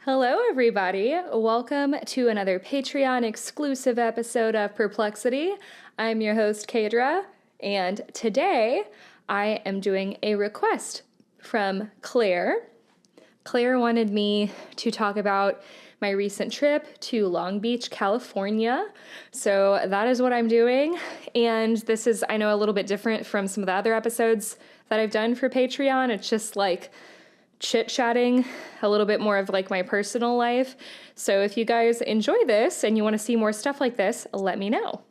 Hello, everybody. Welcome to another Patreon exclusive episode of Perplexity. I'm your host, Kadra, and today I am doing a request from Claire. Claire wanted me to talk about my recent trip to Long Beach, California. So that is what I'm doing. And this is, I know, a little bit different from some of the other episodes that I've done for Patreon. It's just like chit-chatting, a little bit more of like my personal life. So if you guys enjoy this and you want to see more stuff like this, let me know.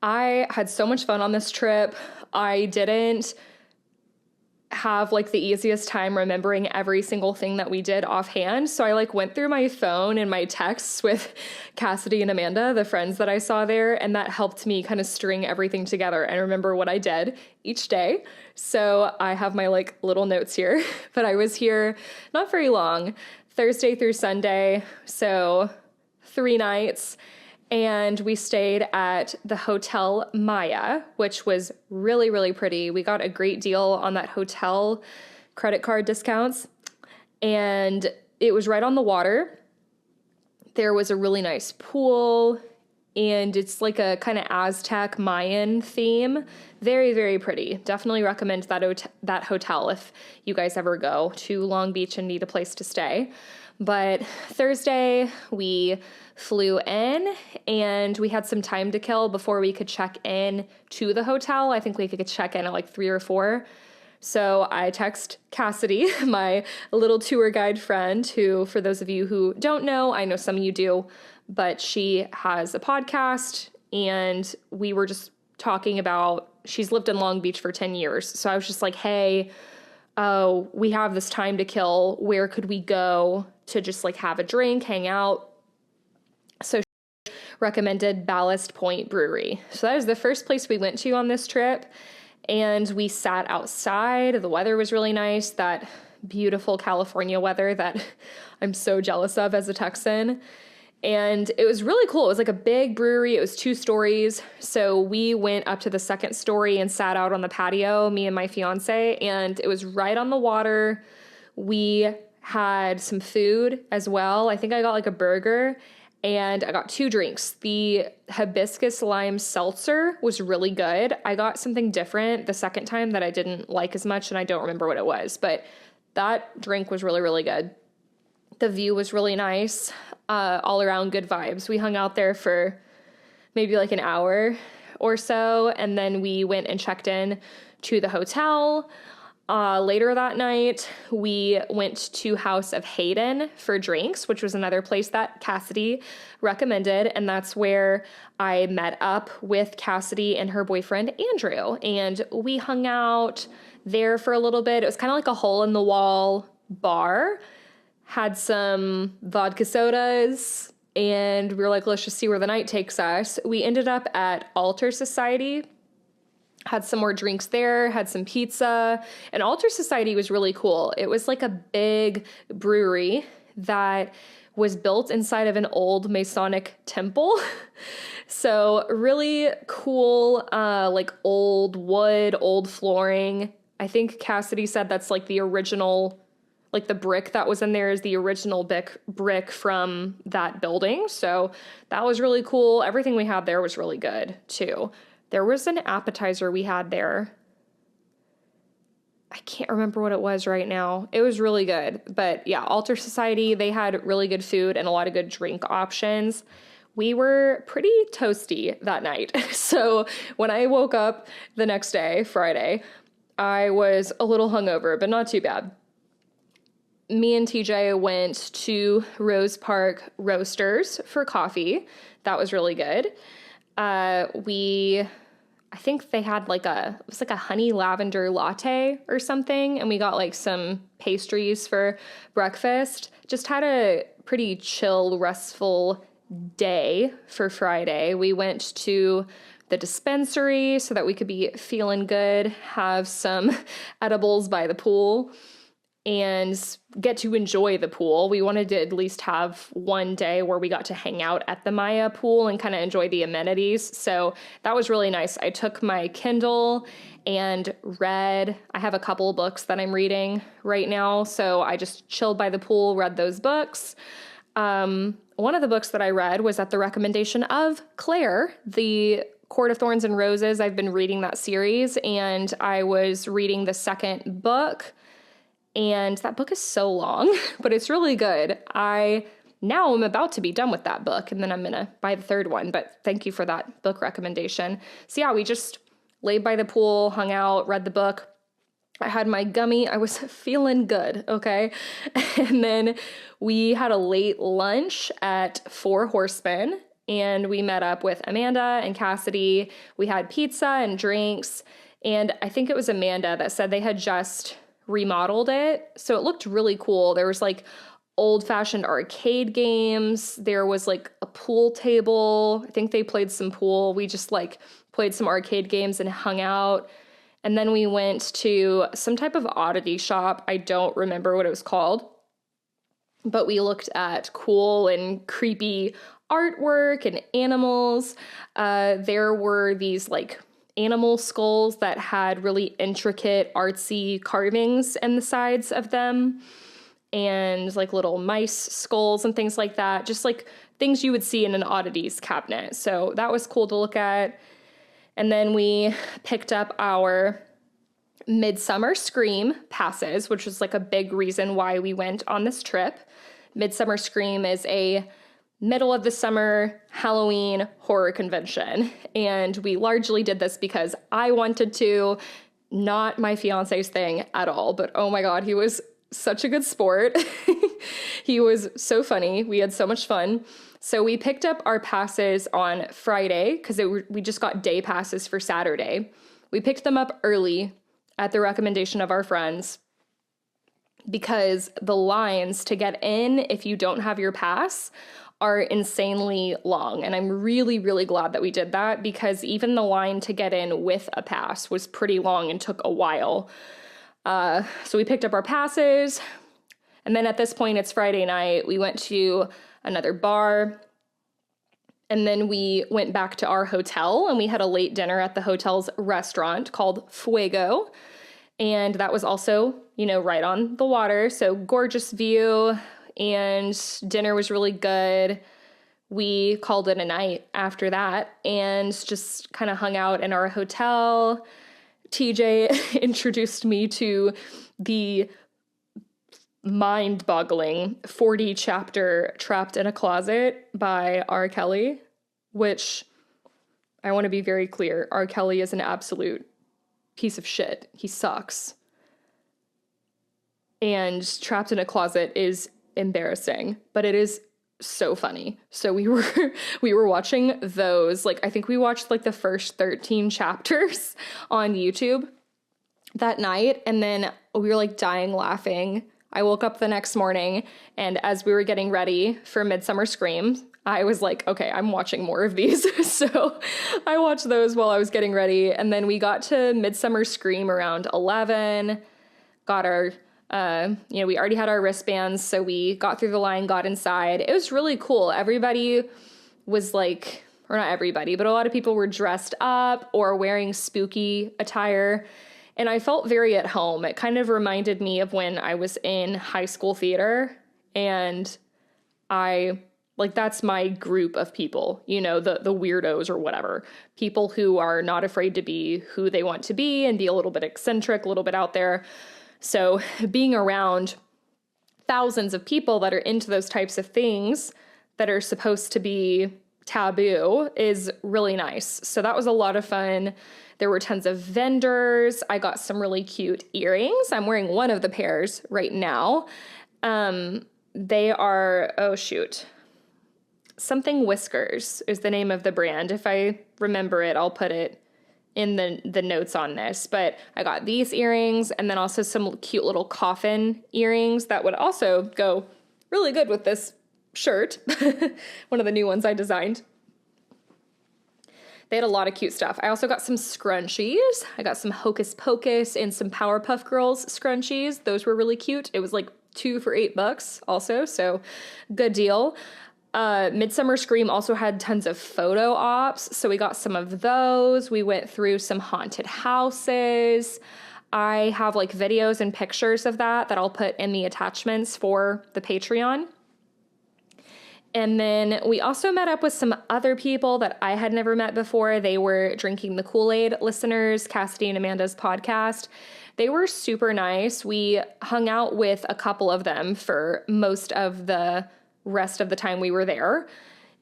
I had so much fun on this trip. I didn't have like the easiest time remembering every single thing that we did offhand. So I like went through my phone and my texts with Cassidy and Amanda, the friends that I saw there, and that helped me kind of string everything together and remember what I did each day. So I have my like little notes here, but I was here not very long, Thursday through Sunday. So 3 nights. And we stayed at the Hotel Maya, which was really, really pretty. We got a great deal on that hotel credit card discounts, and it was right on the water. There was a really nice pool, and it's like a kind of Aztec Mayan theme. Very, very pretty. Definitely recommend that hotel if you guys ever go to Long Beach and need a place to stay. But Thursday, we flew in and we had some time to kill before we could check in to the hotel. I think we could check in at like 3 or 4. So I text Cassidy, my little tour guide friend, who, for those of you who don't know, I know some of you do, but she has a podcast, and we were just talking about, she's lived in Long Beach for 10 years. So I was just like, hey, oh, we have this time to kill. Where could we go to just like have a drink, hang out? So she recommended Ballast Point Brewery. So that is the first place we went to on this trip. And we sat outside. The weather was really nice. That beautiful California weather that I'm so jealous of as a Texan. And it was really cool. It was like a big brewery. It was 2 stories. So we went up to the 2nd story and sat out on the patio, me and my fiance, and it was right on the water. We had some food as well. I think I got like a burger, and I got 2 drinks. The hibiscus lime seltzer was really good. I got something different the second time that I didn't like as much, and I don't remember what it was, but that drink was really, really good. The view was really nice, all around good vibes. We hung out there for maybe like an hour or so, and then we went and checked in to the hotel. Later that night, we went to House of Hayden for drinks, which was another place that Cassidy recommended, and that's where I met up with Cassidy and her boyfriend, Andrew, and we hung out there for a little bit. It was kind of like a hole-in-the-wall bar. Had some vodka sodas, and we were like, let's just see where the night takes us. We ended up at Altar Society, had some more drinks there, had some pizza, and Altar Society was really cool. It was like a big brewery that was built inside of an old Masonic temple. So really cool, like old wood, old flooring. I think Cassidy said that's like the original, like the brick that was in there is the original brick from that building. So that was really cool. Everything we had there was really good too. There was an appetizer we had there. I can't remember what it was right now. It was really good. But yeah, Altar Society, they had really good food and a lot of good drink options. We were pretty toasty that night. So when I woke up the next day, Friday, I was a little hungover, but not too bad. Me and TJ went to Rose Park Roasters for coffee. That was really good. I think they had it was like a honey lavender latte or something. And we got like some pastries for breakfast. Just had a pretty chill, restful day for Friday. We went to the dispensary so that we could be feeling good, have some edibles by the pool. and get to enjoy the pool. We wanted to at least have one day where we got to hang out at the Maya pool and kind of enjoy the amenities. So that was really nice. I took my Kindle and read. I have a couple of books that I'm reading right now. So I just chilled by the pool, read those books. One of the books that I read was at the recommendation of Claire, the Court of Thorns and Roses. I've been reading that series, and I was reading the second book. And that book is so long, but it's really good. Now I'm about to be done with that book, and then I'm going to buy the third one, but thank you for that book recommendation. So yeah, we just laid by the pool, hung out, read the book. I had my gummy. I was feeling good, okay? And then we had a late lunch at Four Horsemen, and we met up with Amanda and Cassidy. We had pizza and drinks, and I think it was Amanda that said they had just remodeled it. So it looked really cool. There was like old-fashioned arcade games. There was like a pool table. I think they played some pool. We just like played some arcade games and hung out. And then we went to some type of oddity shop. I don't remember what it was called, but we looked at cool and creepy artwork and animals. There were these like animal skulls that had really intricate artsy carvings in the sides of them, and like little mice skulls and things like that, just like things you would see in an oddities cabinet. So that was cool to look at. And then we picked up our Midsummer Scream passes, which was like a big reason why we went on this trip. Midsummer Scream is a middle of the summer Halloween horror convention. And we largely did this because I wanted to, not my fiance's thing at all, but oh my God, he was such a good sport. He was so funny. We had so much fun. So we picked up our passes on Friday because we just got day passes for Saturday. We picked them up early at the recommendation of our friends because the lines to get in, if you don't have your pass, are insanely long. And I'm really, really glad that we did that because even the line to get in with a pass was pretty long and took a while. So we picked up our passes. And then at this point, it's Friday night. We went to another bar. And then we went back to our hotel and we had a late dinner at the hotel's restaurant called Fuego. And that was also, right on the water. So gorgeous view. And dinner was really good. We called it a night after that and just kind of hung out in our hotel. TJ introduced me to the mind-boggling 40-chapter Trapped in a Closet by R. Kelly, which I want to be very clear. R. Kelly is an absolute piece of shit. He sucks. And Trapped in a Closet is embarrassing, but it is so funny. So we were watching those, like I think we watched like the first 13 chapters on YouTube that night, and then we were like dying laughing. I woke up the next morning, and as we were getting ready for Midsummer Scream, I was like, okay, I'm watching more of these. So I watched those while I was getting ready, and then we got to Midsummer Scream around 11, got our we already had our wristbands, so we got through the line, got inside. It was really cool. Everybody was like, or not everybody, but a lot of people were dressed up or wearing spooky attire. And I felt very at home. It kind of reminded me of when I was in high school theater, and that's my group of people, the weirdos or whatever, people who are not afraid to be who they want to be and be a little bit eccentric, a little bit out there. So being around thousands of people that are into those types of things that are supposed to be taboo is really nice. So that was a lot of fun. There were tons of vendors. I got some really cute earrings. I'm wearing one of the pairs right now. They are, Something Whiskers is the name of the brand. If I remember it, I'll put it in the notes on this, but I got these earrings and then also some cute little coffin earrings that would also go really good with this shirt. One of the new ones I designed. They had a lot of cute stuff. I also got some scrunchies. I got some Hocus Pocus and some Powerpuff Girls scrunchies. Those were really cute. It was like 2 for $8 also, so good deal. Midsummer Scream also had tons of photo ops, so we got some of those. We went through some haunted houses. I have like videos and pictures of that I'll put in the attachments for the Patreon. And then we also met up with some other people that I had never met before. They were Drinking the Kool-Aid listeners, Cassidy and Amanda's podcast. They were super nice. We hung out with a couple of them for most of the rest of the time we were there,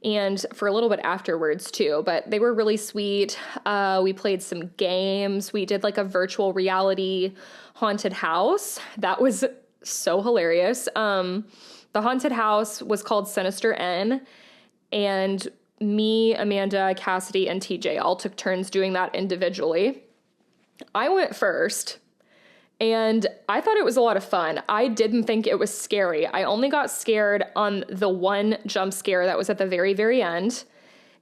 and for a little bit afterwards too, but they were really sweet. We played some games. We did like a virtual reality haunted house. That was so hilarious. The haunted house was called Sinister N, and me, Amanda, Cassidy, and TJ all took turns doing that individually. I went first, and I thought it was a lot of fun. I didn't think it was scary. I only got scared on the one jump scare that was at the very, very end.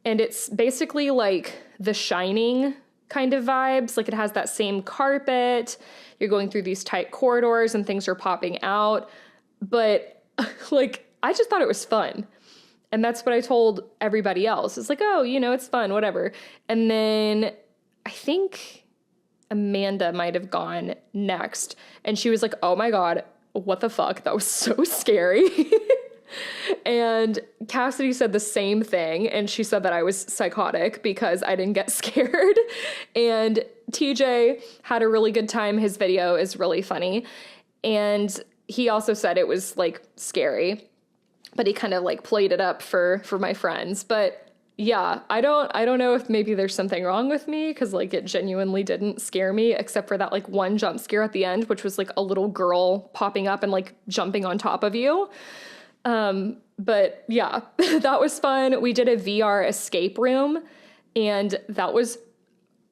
And it's basically like The Shining kind of vibes. Like it has that same carpet. You're going through these tight corridors and things are popping out. But like, I just thought it was fun. And that's what I told everybody else. It's like, oh, you know, it's fun, whatever. And then I think Amanda might have gone next, and she was like, oh my God, what the fuck? That was so scary. And Cassidy said the same thing, and she said that I was psychotic because I didn't get scared. And TJ had a really good time. His video is really funny. And he also said it was like scary, but he kind of like played it up for my friends. But yeah, I don't know if maybe there's something wrong with me, because like it genuinely didn't scare me, except for that like one jump scare at the end, which was like a little girl popping up and like jumping on top of you. But yeah, that was fun. We did a VR escape room, and that was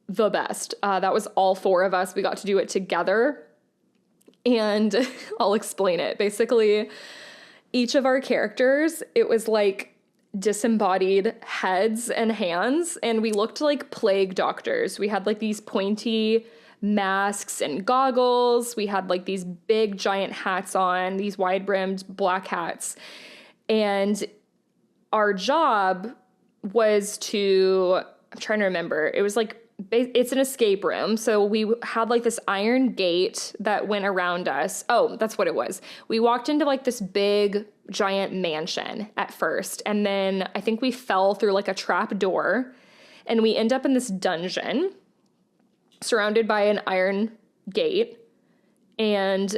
the best. That was all 4 of us. We got to do it together, and I'll explain it. Basically, each of our characters, it was like disembodied heads and hands, and we looked like plague doctors. We had like these pointy masks and goggles. We had like these big giant hats on, these wide-brimmed black hats. And our job was to, I'm trying to remember, it was like, it's an escape room. So we had like this iron gate that went around us. Oh, that's what it was. We walked into like this big giant mansion at first. And then I think we fell through like a trap door, and we end up in this dungeon surrounded by an iron gate. And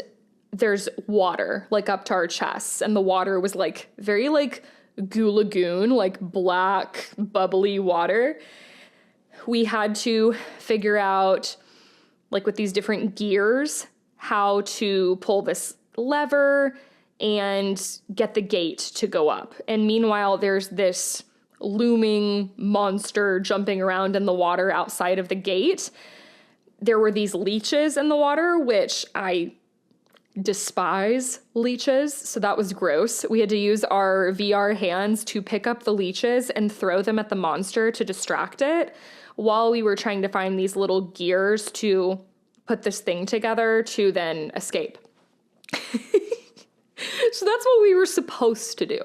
there's water like up to our chests. And the water was like very like goo lagoon, like black bubbly water. We had to figure out, like with these different gears, how to pull this lever and get the gate to go up. And meanwhile, there's this looming monster jumping around in the water outside of the gate. There were these leeches in the water, which I despise leeches, so that was gross. We had to use our VR hands to pick up the leeches and throw them at the monster to distract it, while we were trying to find these little gears to put this thing together to then escape. So that's what we were supposed to do.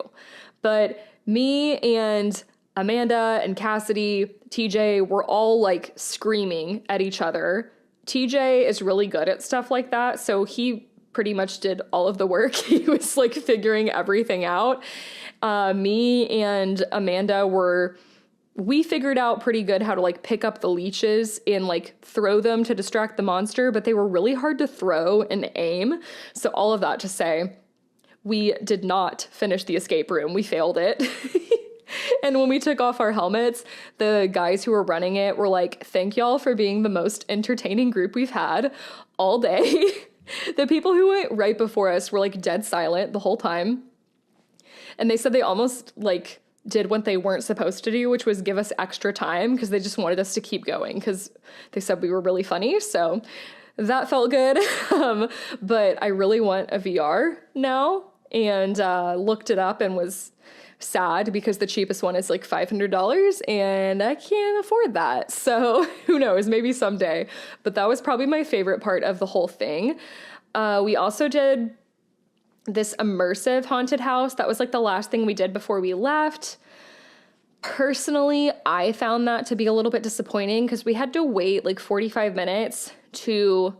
But me and Amanda and Cassidy, TJ, were all like screaming at each other. TJ is really good at stuff like that, so he pretty much did all of the work. He was like figuring everything out. Me and Amanda we figured out pretty good how to like pick up the leeches and like throw them to distract the monster, but they were really hard to throw and aim. So all of that to say, we did not finish the escape room. We failed it. And when we took off our helmets, the guys who were running it were like, thank y'all for being the most entertaining group we've had all day. The people who went right before us were like dead silent the whole time. And they said they almost like did what they weren't supposed to do, which was give us extra time, because they just wanted us to keep going because they said we were really funny. So that felt good. But I really want a VR now. and looked it up and was sad because the cheapest one is like $500 and I can't afford that. So who knows, maybe someday. But that was probably my favorite part of the whole thing. We also did this immersive haunted house. That was like the last thing we did before we left. Personally, I found that to be a little bit disappointing because we had to wait like 45 minutes to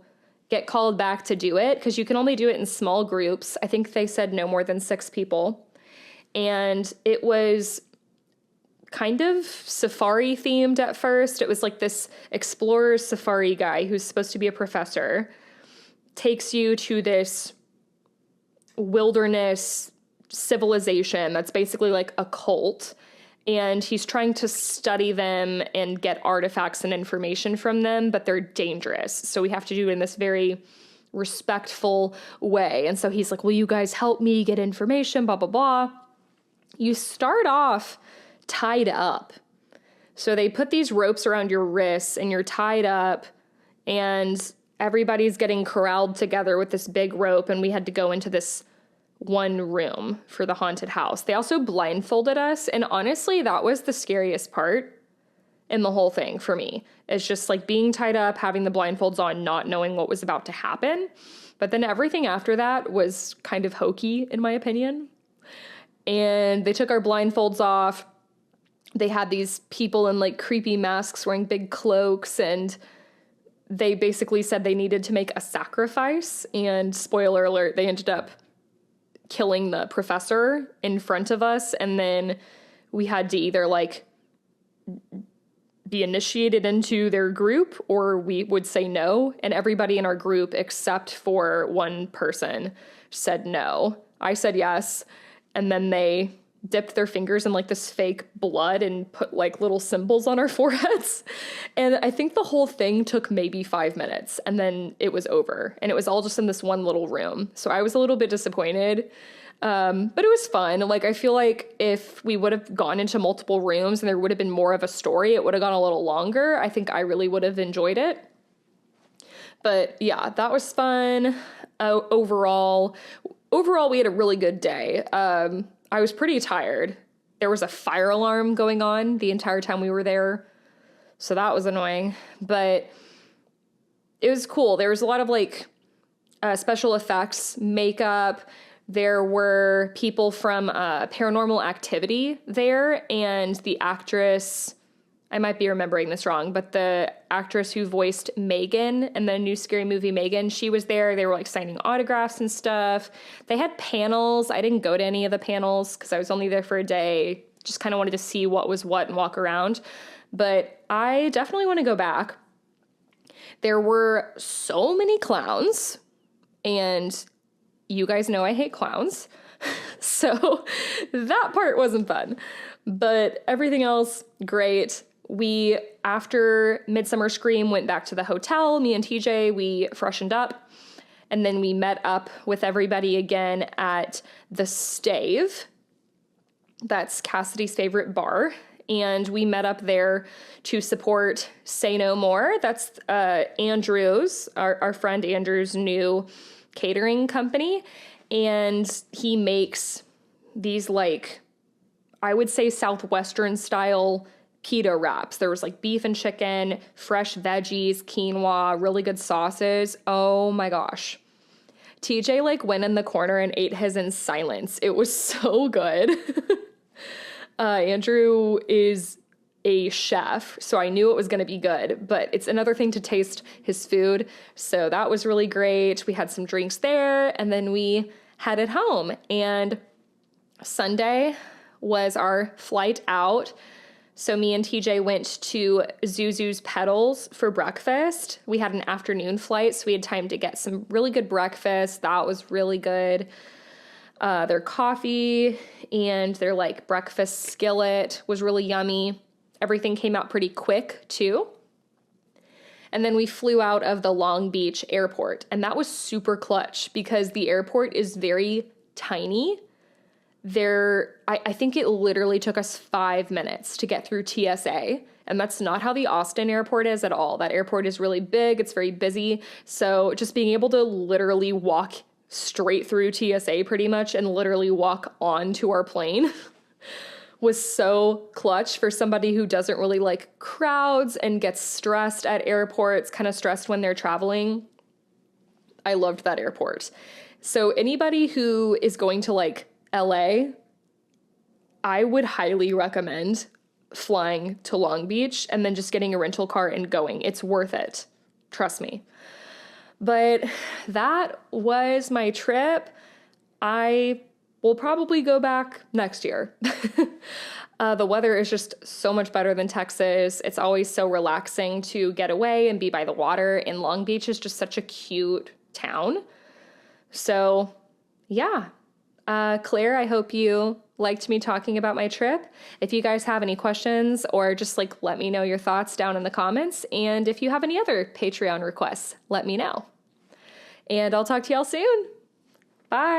get called back to do it because you can only do it in small groups. I think they said no more than 6 people. And it was kind of safari themed at first. It was like this explorer's safari guy who's supposed to be a professor takes you to this wilderness civilization that's basically like a cult. And he's trying to study them and get artifacts and information from them, but they're dangerous. So we have to do it in this very respectful way. And so he's like, will you guys help me get information, blah, blah, blah. You start off tied up. So they put these ropes around your wrists and you're tied up and everybody's getting corralled together with this big rope. And we had to go into this one room for the haunted house. They also blindfolded us. And honestly, that was the scariest part in the whole thing for me. It's just like being tied up, having the blindfolds on, not knowing what was about to happen. But then everything after that was kind of hokey, in my opinion. And they took our blindfolds off. They had these people in like creepy masks wearing big cloaks, and they basically said they needed to make a sacrifice. And spoiler alert, they ended up killing the professor in front of us. And then we had to either like be initiated into their group or we would say no. And everybody in our group, except for one person, said no. I said yes. And then they dipped their fingers in like this fake blood and put like little symbols on our foreheads. And I think the whole thing took maybe 5 minutes and then it was over. And it was all just in this one little room. So I was a little bit disappointed. But it was fun. Like, I feel like if we would have gone into multiple rooms and there would have been more of a story, it would have gone a little longer. I think I really would have enjoyed it. But yeah, that was fun. Overall, we had a really good day. I was pretty tired. There was a fire alarm going on the entire time we were there. So that was annoying, but it was cool. There was a lot of like special effects, makeup. There were people from Paranormal Activity there, and the actress, I might be remembering this wrong, but the actress who voiced Megan in the new scary movie Megan, she was there. They were like signing autographs and stuff. They had panels. I didn't go to any of the panels because I was only there for a day. Just kind of wanted to see what was what and walk around. But I definitely want to go back. There were so many clowns, and you guys know I hate clowns. So that part wasn't fun. But everything else, great. We, after Midsummer Scream, went back to the hotel. Me and TJ, we freshened up. And then we met up with everybody again at the Stave. That's Cassidy's favorite bar. And we met up there to support Say No More. That's Andrew's, our friend Andrew's new catering company. And he makes these, like, I would say Southwestern style pita wraps. There was like beef and chicken, fresh veggies, quinoa, really good sauces. Oh my gosh. TJ like went in the corner and ate his in silence. It was so good. Andrew is a chef, so I knew it was going to be good, but it's another thing to taste his food. So that was really great. We had some drinks there, and then we headed home. And Sunday was our flight out. So me and TJ went to Zuzu's Petals for breakfast. We had an afternoon flight, so we had time to get some really good breakfast. That was really good. Their coffee and their like breakfast skillet was really yummy. Everything came out pretty quick too. And then we flew out of the Long Beach airport, and that was super clutch because the airport is very tiny. I think it literally took us 5 minutes to get through TSA, and that's not how the Austin airport is at all. That airport is really big. It's very busy. So just being able to literally walk straight through TSA pretty much and literally walk onto our plane was so clutch for somebody who doesn't really like crowds and gets stressed at airports, kind of stressed when they're traveling. I loved that airport. So anybody who is going to like LA, I would highly recommend flying to Long Beach and then just getting a rental car and going. It's worth it. Trust me. But that was my trip. I will probably go back next year. The weather is just so much better than Texas. It's always so relaxing to get away and be by the water. And Long Beach is just such a cute town. So yeah, Claire, I hope you liked me talking about my trip. If you guys have any questions or just like let me know your thoughts down in the comments. And if you have any other Patreon requests, let me know. And I'll talk to y'all soon. Bye.